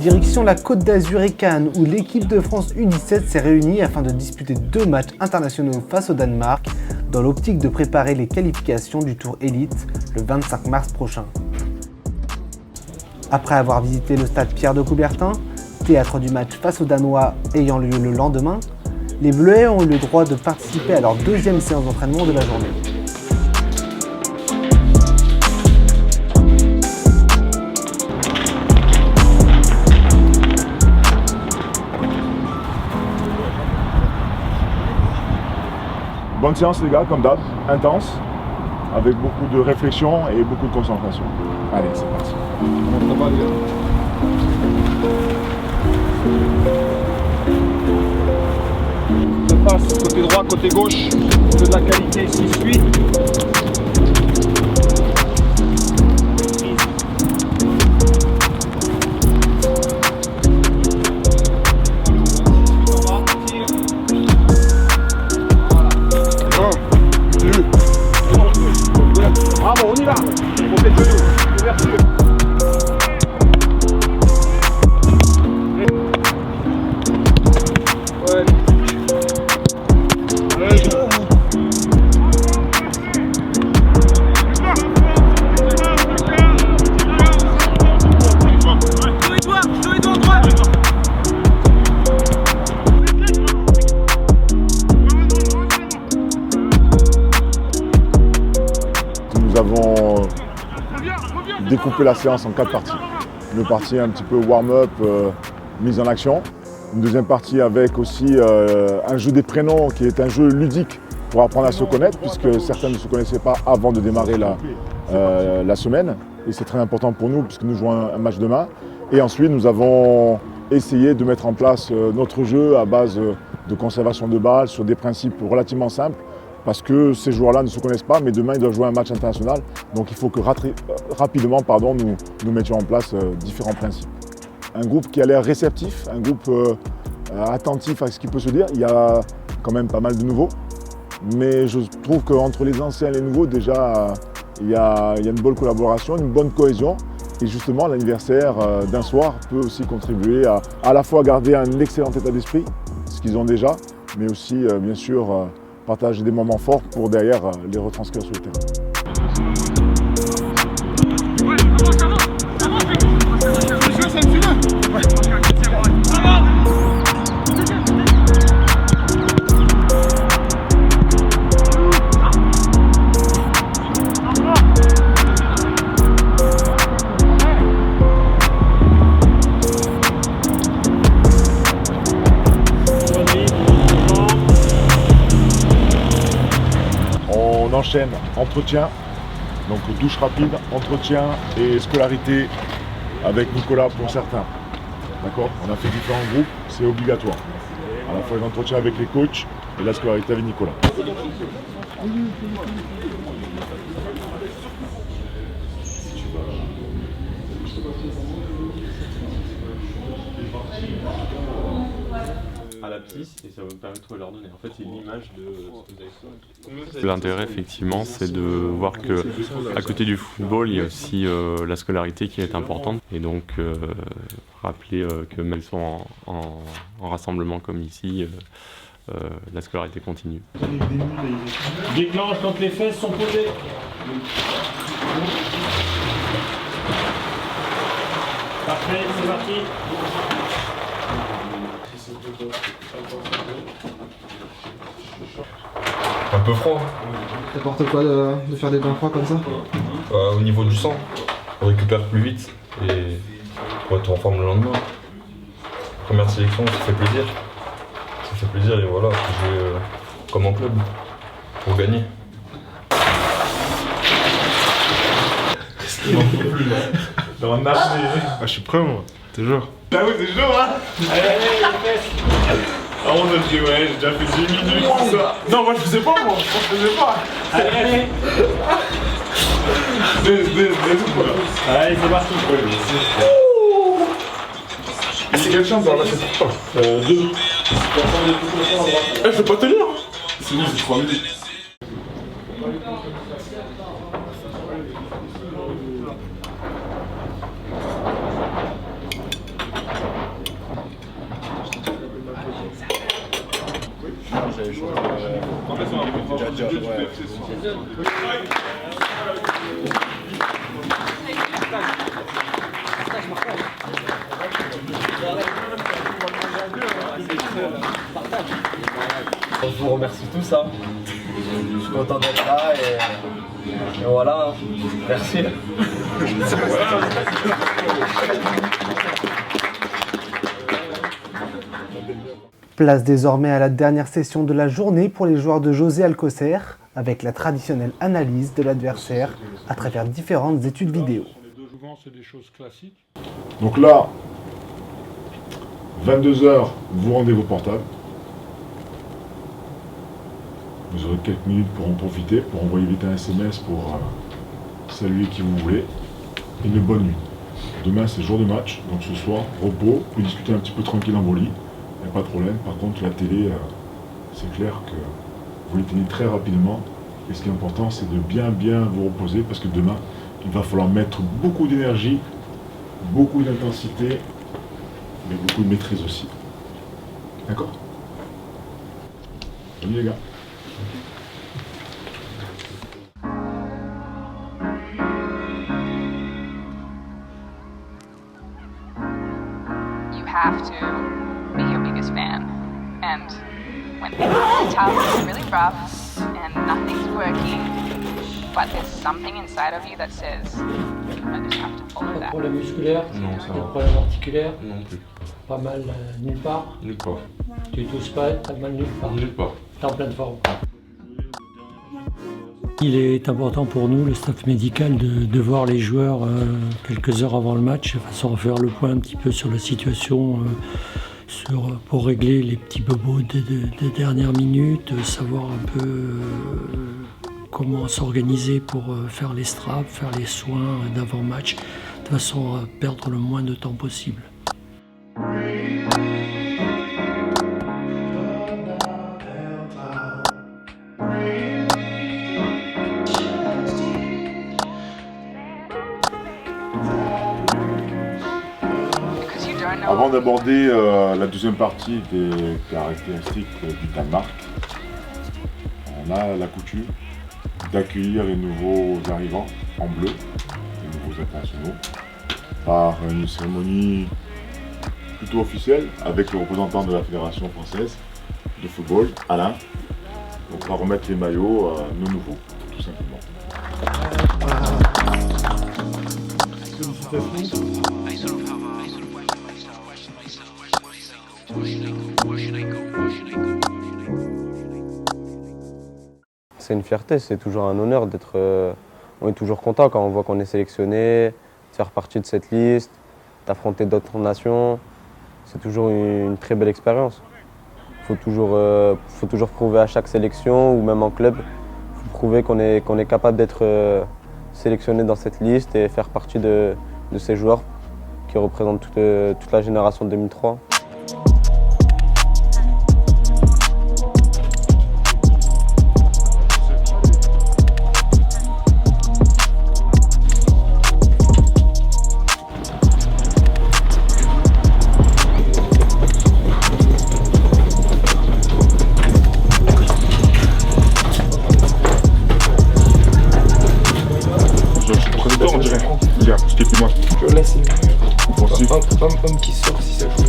Direction la Côte d'Azur et Cannes où l'équipe de France U17 s'est réunie afin de disputer 2 matchs internationaux face au Danemark dans l'optique de préparer les qualifications du Tour Élite le 25 mars prochain. Après avoir visité le stade Pierre de Coubertin, théâtre du match face aux Danois ayant lieu le lendemain, les Bleuets ont eu le droit de participer à leur 2e séance d'entraînement de la journée. Bonne séance les gars, comme d'hab, intense, avec beaucoup de réflexion et beaucoup de concentration. Allez, c'est parti. De face, côté droit, côté gauche, de la qualité 6-8. Bravo, on y va. Montez le genou, ouverture. Ouais. Nous avons découpé la séance en 4 parties. Une partie un petit peu warm-up, mise en action. Une deuxième partie avec aussi un jeu des prénoms qui est un jeu ludique pour apprendre à se connaître puisque certains ne se connaissaient pas avant de démarrer la semaine. Et c'est très important pour nous puisque nous jouons un match demain. Et ensuite nous avons essayé de mettre en place notre jeu à base de conservation de balles sur des principes relativement simples. Parce que ces joueurs-là ne se connaissent pas, mais demain ils doivent jouer un match international. Donc il faut que rapidement nous mettions en place différents principes. Un groupe qui a l'air réceptif, un groupe attentif à ce qui peut se dire. Il y a quand même pas mal de nouveaux. Mais je trouve qu'entre les anciens et les nouveaux, déjà, il y a une bonne collaboration, une bonne cohésion. Et justement, l'anniversaire d'un soir peut aussi contribuer à la fois garder un excellent état d'esprit, ce qu'ils ont déjà, mais aussi, bien sûr, partager des moments forts pour derrière les retranscrire sur le terrain. On enchaîne entretien, donc douche rapide, entretien et scolarité avec Nicolas pour certains. D'accord ? On a fait différents groupes, c'est obligatoire. À la fois l'entretien avec les coachs et la scolarité avec Nicolas. À la piste et ça va me permettre de leur donner. En fait, c'est une image de ce que vous avez fait. L'intérêt, effectivement, c'est de voir que à côté du football, il y a aussi la scolarité qui est importante. Et donc, rappeler que même si on sont en rassemblement comme ici, la scolarité continue. Déclenche quand les fesses sont posées. Parfait, c'est parti. Un peu froid, N'importe quoi de faire des bains froids comme ça? au niveau du sang, on récupère plus vite et pour être en forme le lendemain. Première sélection, ça fait plaisir. Ça fait plaisir et voilà, faut jouer comme en club pour gagner. Dans un je suis prêt moi, toujours. Ah oui, c'est chaud hein. Allez, ah on a dit ouais, j'ai déjà fait 10 minutes tout ça. Non moi je faisais pas moi, je faisais pas. Allez. Allez, c'est parti. C'est quelle chance d'avoir lâché cette fois 2. Je peux pas tenir. Sinon c'est 3 minutes. Je vous remercie tous, hein. Je suis content d'être là et voilà, hein. Merci. Place désormais à la dernière session de la journée pour les joueurs de José Alcocer, avec la traditionnelle analyse de l'adversaire à travers différentes études vidéo. Souvent, c'est des choses classiques. Donc là, 22h, vous rendez vos portables. Vous aurez quelques minutes pour en profiter, pour envoyer vite un SMS pour saluer qui vous voulez. Et une bonne nuit. Demain, c'est jour de match, donc ce soir, repos, vous pouvez discuter un petit peu tranquille en vos lits. Il n'y a pas de problème. Par contre, la télé, c'est clair que vous l'éteignez très rapidement. Et ce qui est important, c'est de bien vous reposer parce que demain, il va falloir mettre beaucoup d'énergie, beaucoup d'intensité, mais beaucoup de maîtrise aussi. D'accord? Salut les gars. You have to be your biggest fan. And when things are tough and really rough and nothing's working, but there's something inside of you that says, I just have to follow that. Problème musculaire? Non, ça va. Problème articulaire? Non plus. Pas mal nulle part? Nulle part. Tu tousses pas, t'as mal nulle part? Nulle part. T'es en pleine forme. Il est important pour nous, le staff médical, de voir les joueurs quelques heures avant le match, de façon à faire le point un petit peu sur la situation, pour régler les petits bobos des dernières minutes, savoir un peu comment s'organiser pour faire les straps, faire les soins d'avant-match, de façon à perdre le moins de temps possible. Avant d'aborder la deuxième partie des caractéristiques du Danemark, on a la coutume d'accueillir les nouveaux arrivants en bleu, les nouveaux internationaux, par une cérémonie plutôt officielle avec le représentant de la Fédération française de football, Alain. Donc on va remettre les maillots à nos nouveaux, tout simplement. C'est une fierté, c'est toujours un honneur d'être. On est toujours content quand on voit qu'on est sélectionné, de faire partie de cette liste, d'affronter d'autres nations. C'est toujours une très belle expérience. Il faut toujours prouver à chaque sélection ou même en club, il faut prouver qu'on est capable d'être sélectionné dans cette liste et faire partie de ces joueurs qui représentent toute la génération 2003. Là, c'est homme qui sort si ça joue.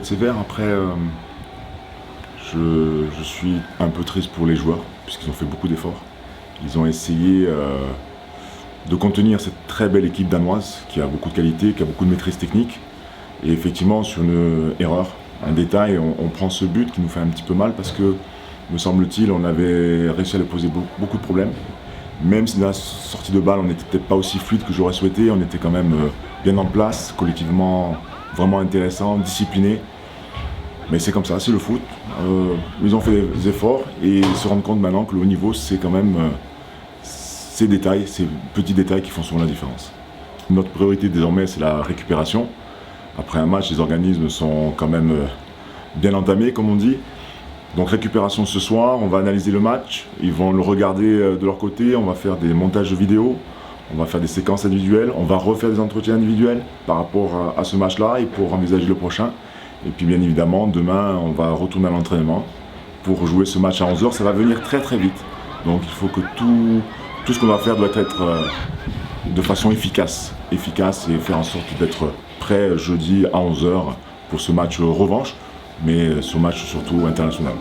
être sévère. Après, je suis un peu triste pour les joueurs, puisqu'ils ont fait beaucoup d'efforts. Ils ont essayé de contenir cette très belle équipe danoise, qui a beaucoup de qualité, qui a beaucoup de maîtrise technique. Et effectivement, sur une erreur, un détail, on prend ce but qui nous fait un petit peu mal, parce que, me semble-t-il, on avait réussi à lui poser beaucoup de problèmes. Même si dans la sortie de balle, on n'était peut-être pas aussi fluide que j'aurais souhaité, on était quand même bien en place, collectivement vraiment intéressant, discipliné. Mais c'est comme ça, c'est le foot. Ils ont fait des efforts et ils se rendent compte maintenant que le haut niveau, c'est quand même ces détails, ces petits détails qui font souvent la différence. Notre priorité désormais, c'est la récupération. Après un match, les organismes sont quand même bien entamés, comme on dit. Donc récupération ce soir, on va analyser le match, ils vont le regarder de leur côté, on va faire des montages vidéo, on va faire des séquences individuelles, on va refaire des entretiens individuels par rapport à ce match-là et pour envisager le prochain. Et puis bien évidemment, demain, on va retourner à l'entraînement pour jouer ce match à 11h. Ça va venir très très vite. Donc il faut que tout ce qu'on va faire doit être de façon efficace et faire en sorte d'être prêt jeudi à 11h pour ce match revanche, mais ce match surtout international.